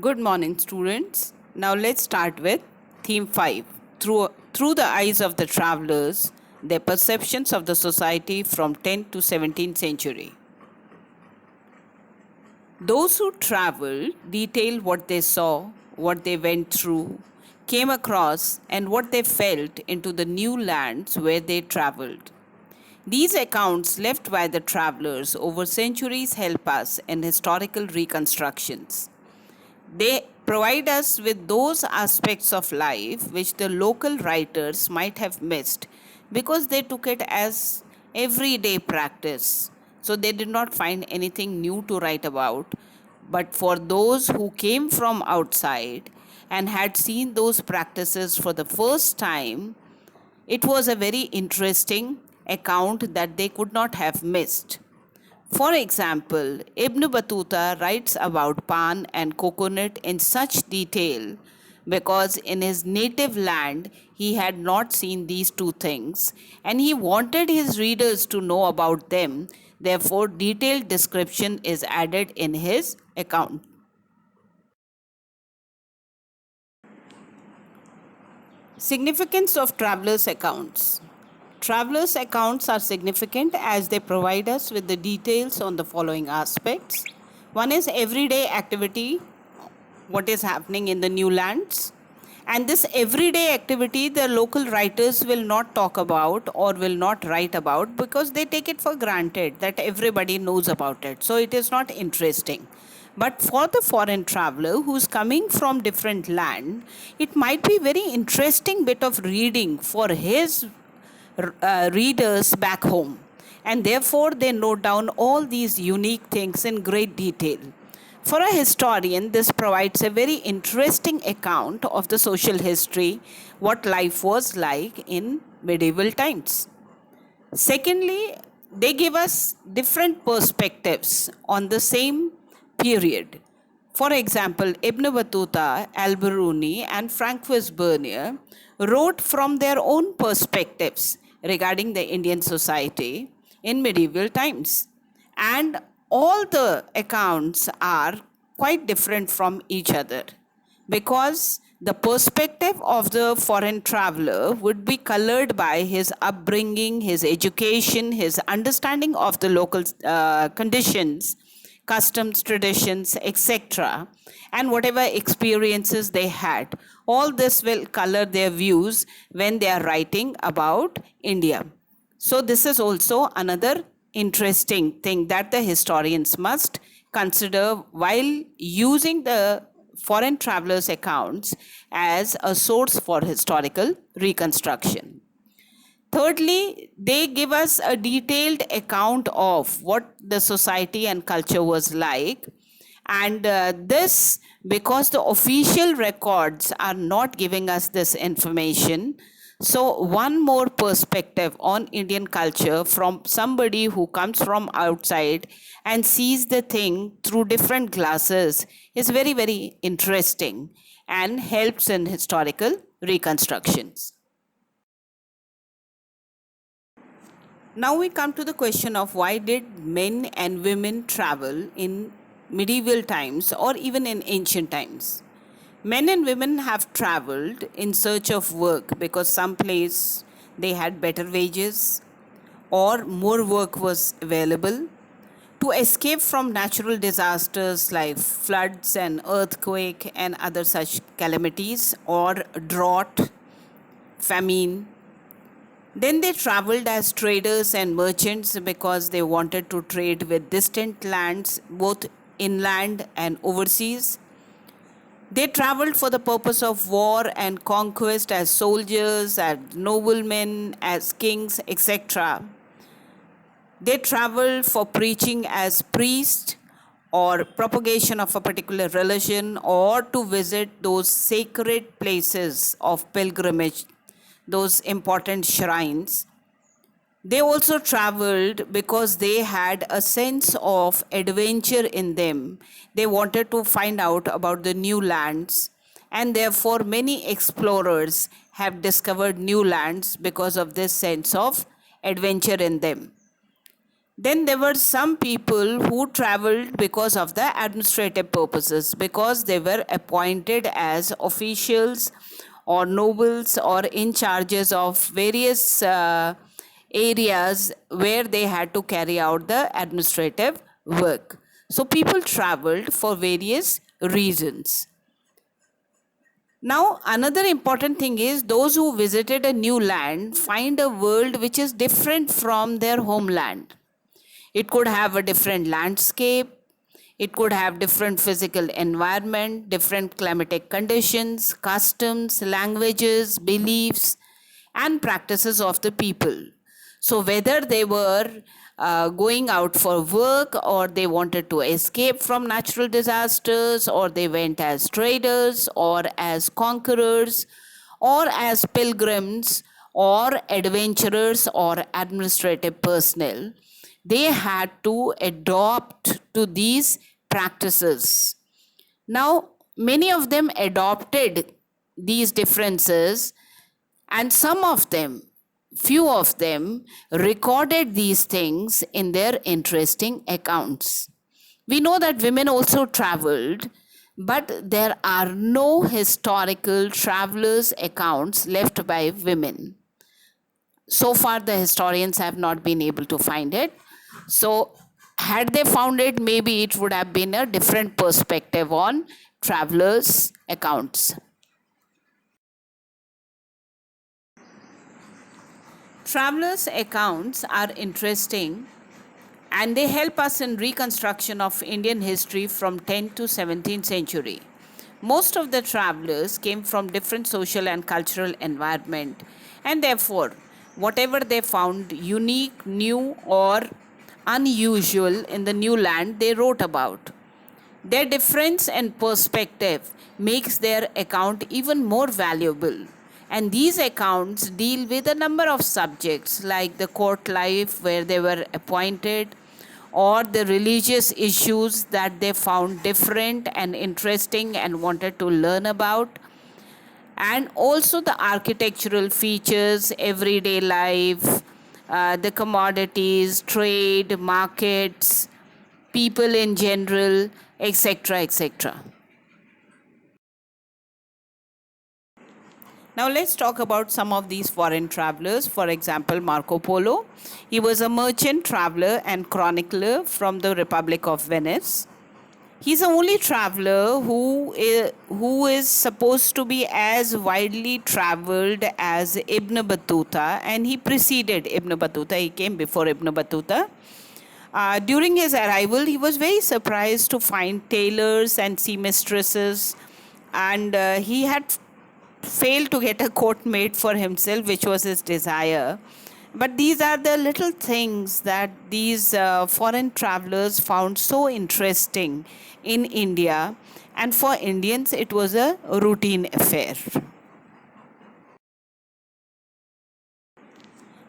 Good morning, students. Now let's start with theme 5. Through the eyes of the travelers, their perceptions of the society from 10th to 17th century. Those who traveled detail what they saw, what they went through, came across, and what they felt into the new lands where they traveled. These accounts left by the travelers over centuries help us in historical reconstructions. They provide us with those aspects of life which the local writers might have missed because they took it as everyday practice. So they did not find anything new to write about. But for those who came from outside and had seen those practices for the first time, it was a very interesting account that they could not have missed. For example, Ibn Battuta writes about pan and coconut in such detail because in his native land he had not seen these two things and he wanted his readers to know about them. Therefore, detailed description is added in his account. Significance of travelers' accounts. Travelers' accounts are significant as they provide us with the details on the following aspects. One is everyday activity, what is happening in the new lands. And this everyday activity, the local writers will not talk about or will not write about because they take it for granted that everybody knows about it. So it is not interesting. But for the foreign traveler who's coming from different land, it might be very interesting bit of reading for his readers back home, and therefore they note down all these unique things in great detail. For a historian, this provides a very interesting account of the social history, what life was like in medieval times. Secondly, they give us different perspectives on the same period. For example, Ibn Battuta, Al-Biruni, and Francois Bernier wrote from their own perspectives regarding the Indian society in medieval times. And all the accounts are quite different from each other because the perspective of the foreign traveler would be colored by his upbringing, his education, his understanding of the local conditions, customs, traditions, etc., and whatever experiences they had. All this will color their views when they are writing about India. So, this is also another interesting thing that the historians must consider while using the foreign travelers' accounts as a source for historical reconstruction. Thirdly, they give us a detailed account of what the society and culture was like. And this, because the official records are not giving us this information. So, one more perspective on Indian culture from somebody who comes from outside and sees the thing through different glasses is very, very interesting and helps in historical reconstructions. Now we come to the question of why did men and women travel in medieval times or even in ancient times? Men and women have traveled in search of work because some place they had better wages or more work was available to escape from natural disasters like floods and earthquake and other such calamities or drought, famine. Then they traveled as traders and merchants because they wanted to trade with distant lands, both inland and overseas. They traveled for the purpose of war and conquest as soldiers, as noblemen, as kings, etc. They traveled for preaching as priests or propagation of a particular religion or to visit those sacred places of pilgrimage, those important shrines. They also traveled because they had a sense of adventure in them. They wanted to find out about the new lands, and therefore, many explorers have discovered new lands because of this sense of adventure in them. Then there were some people who traveled because of the administrative purposes, because they were appointed as officials or nobles or in charges of various areas where they had to carry out the administrative work. So people traveled for various reasons. Now, another important thing is those who visited a new land find a world which is different from their homeland. It could have a different landscape, it could have different physical environment, different climatic conditions, customs, languages, beliefs, and practices of the people. So, whether they were going out for work, or they wanted to escape from natural disasters, or they went as traders, or as conquerors, or as pilgrims, or adventurers, or administrative personnel, they had to adopt to these practices. Now, many of them adopted these differences, and some of them, few of them, recorded these things in their interesting accounts. We know that women also traveled, but there are no historical travelers' accounts left by women. So far, the historians have not been able to find it. So, had they found it, maybe it would have been a different perspective on travelers' accounts. Travelers' accounts are interesting, and they help us in reconstruction of Indian history from 10th to 17th century. Most of the travelers came from different social and cultural environment, and therefore whatever they found unique, new, or unusual in the new land, they wrote about. Their difference and perspective makes their account even more valuable. And these accounts deal with a number of subjects like the court life where they were appointed, or the religious issues that they found different and interesting and wanted to learn about, and also the architectural features, everyday life, the commodities, trade, markets, people in general, etc. etc. Now let's talk about some of these foreign travelers. For example, Marco Polo. He was a merchant, traveler, and chronicler from the Republic of Venice. He's the only traveler who is supposed to be as widely traveled as Ibn Battuta, and he preceded Ibn Battuta. He came before Ibn Battuta. During his arrival, he was very surprised to find tailors and seamstresses, and he had failed to get a coat made for himself, which was his desire. But these are the little things that these foreign travelers found so interesting in India, and for Indians, it was a routine affair.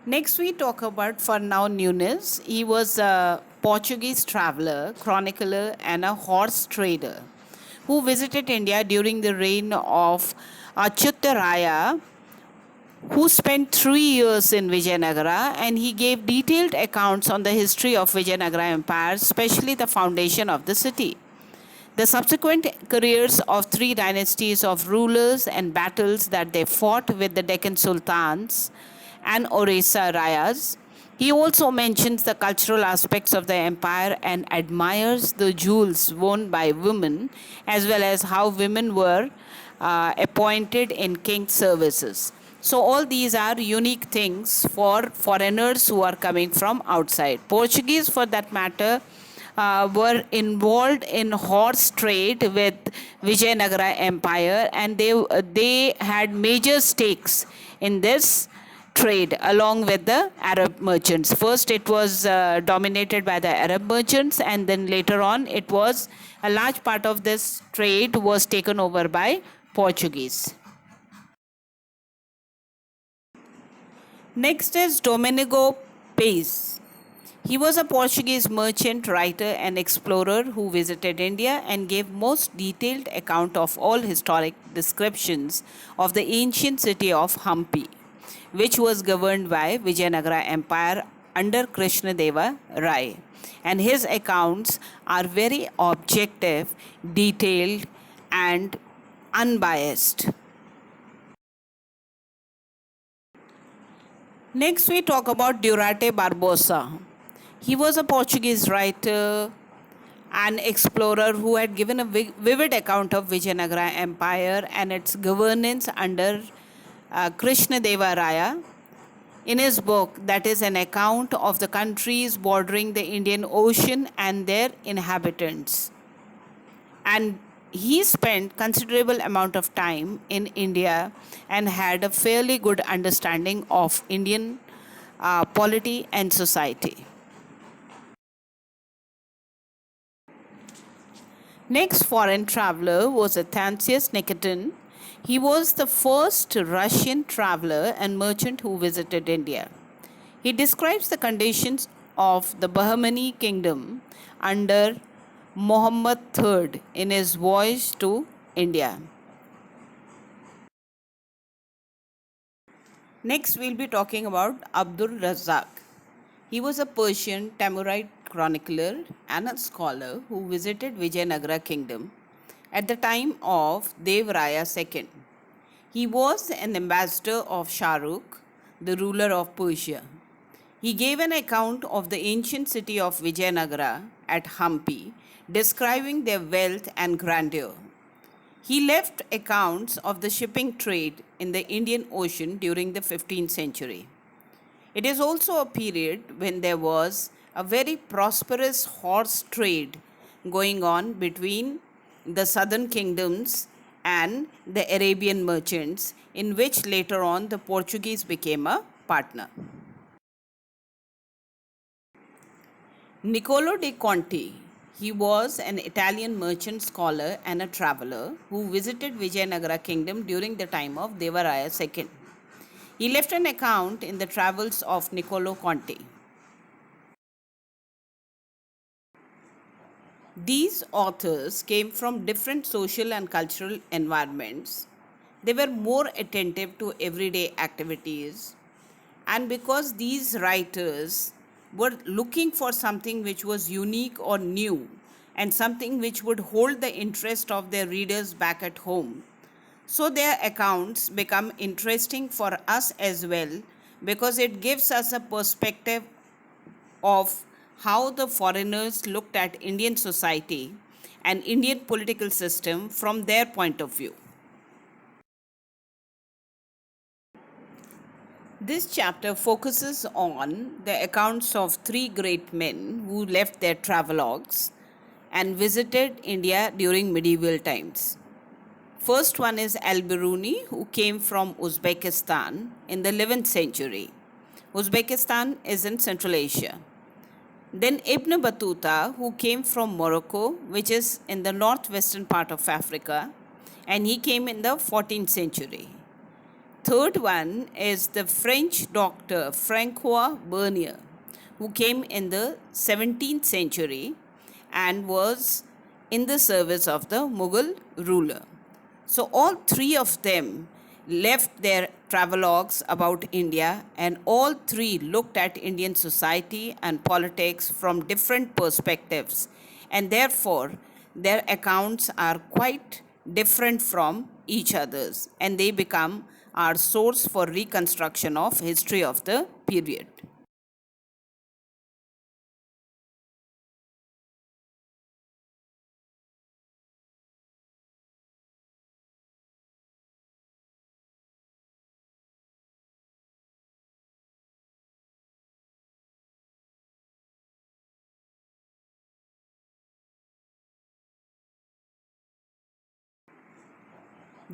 Next, we talk about Fernão Nunes. He was a Portuguese traveler, chronicler, and a horse trader who visited India during the reign of Achyutaraya, who spent 3 years in Vijayanagara, and he gave detailed accounts on the history of Vijayanagara Empire, especially the foundation of the city, the subsequent careers of three dynasties of rulers and battles that they fought with the Deccan Sultans and Orissa Rayas. He also mentions the cultural aspects of the empire and admires the jewels worn by women, as well as how women were appointed in king's services. So all these are unique things for foreigners who are coming from outside. Portuguese, for that matter, were involved in horse trade with Vijayanagara Empire, and they had major stakes in this trade along with the Arab merchants. First, it was dominated by the Arab merchants, and then later on, it was a large part of this trade was taken over by Portuguese. Next is Domenico Paes. He was a Portuguese merchant, writer, and explorer who visited India and gave most detailed account of all historic descriptions of the ancient city of Hampi, which was governed by Vijayanagara Empire under Krishnadeva Rai, and his accounts are very objective, detailed, and unbiased. Next, we talk about Durante Barbosa. He was a Portuguese writer and explorer who had given a vivid account of Vijayanagara Empire and its governance under Krishnadeva Raya. In his book, that is an account of the countries bordering the Indian Ocean and their inhabitants. And he spent considerable amount of time in India and had a fairly good understanding of Indian polity and society. Next foreign traveler was Athanasius Nikitin. He was the first Russian traveler and merchant who visited India. He describes the conditions of the Bahmani kingdom under Muhammad III in his voyage to India. Next, we'll be talking about Abdul Razzaq. He was a Persian Timuride chronicler and a scholar who visited Vijayanagara kingdom at the time of Dev Raya II. He was an ambassador of Shah Rukh, the ruler of Persia. He gave an account of the ancient city of Vijayanagara at Hampi, describing their wealth and grandeur. He left accounts of the shipping trade in the Indian Ocean during the 15th century. It is also a period when there was a very prosperous horse trade going on between the southern kingdoms and the Arabian merchants, in which later on the Portuguese became a partner. Niccolo de Conti. He was an Italian merchant, scholar, and a traveler who visited Vijayanagara kingdom during the time of Devaraya II. He left an account in the travels of Niccolo Conti. These authors came from different social and cultural environments. They were more attentive to everyday activities. And because these writers were looking for something which was unique or new and something which would hold the interest of their readers back at home, so their accounts become interesting for us as well, because it gives us a perspective of how the foreigners looked at Indian society and Indian political system from their point of view. This chapter focuses on the accounts of three great men who left their travelogues and visited India during medieval times. First one is Al-Biruni, who came from Uzbekistan in the 11th century. Uzbekistan is in Central Asia. Then Ibn Battuta, who came from Morocco, which is in the northwestern part of Africa, and he came in the 14th century. Third one is the French doctor Francois Bernier, who came in the 17th century and was in the service of the Mughal ruler. So all three of them left their travelogues about India, and all three looked at Indian society and politics from different perspectives, and therefore their accounts are quite different from each other's, and they become our source for reconstruction of history of the period.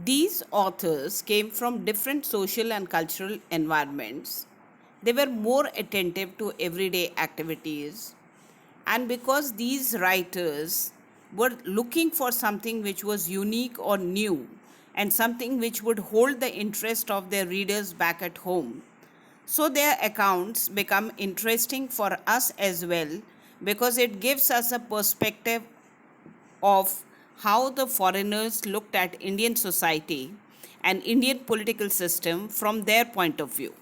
These authors came from different social and cultural environments. They were more attentive to everyday activities. And because these writers were looking for something which was unique or new and something which would hold the interest of their readers back at home, so their accounts become interesting for us as well, because it gives us a perspective of how the foreigners looked at Indian society and Indian political system from their point of view.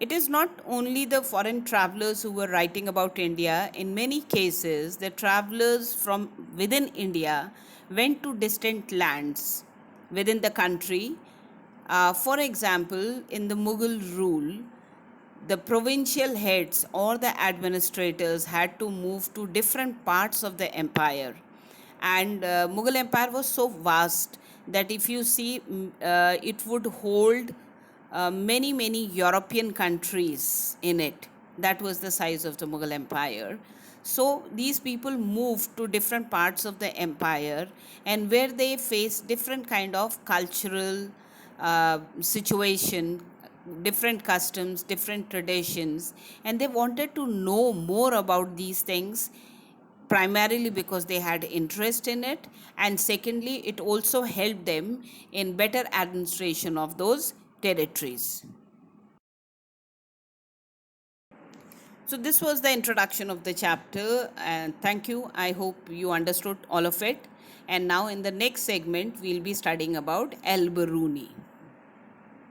It is not only the foreign travelers who were writing about India. In many cases, the travelers from within India went to distant lands within the country. For example, in the Mughal rule, the provincial heads or the administrators had to move to different parts of the empire. And Mughal empire was so vast that if you see, it would hold many European countries in it. That was the size of the Mughal empire. So these people moved to different parts of the empire, and where they faced different kind of cultural situation, different customs, different traditions, and they wanted to know more about these things, primarily because they had interest in it, and secondly, it also helped them in better administration of those territories. So this was the introduction of the chapter, and thank you. I hope you understood all of it. And now in the next segment, we'll be studying about El Biruni.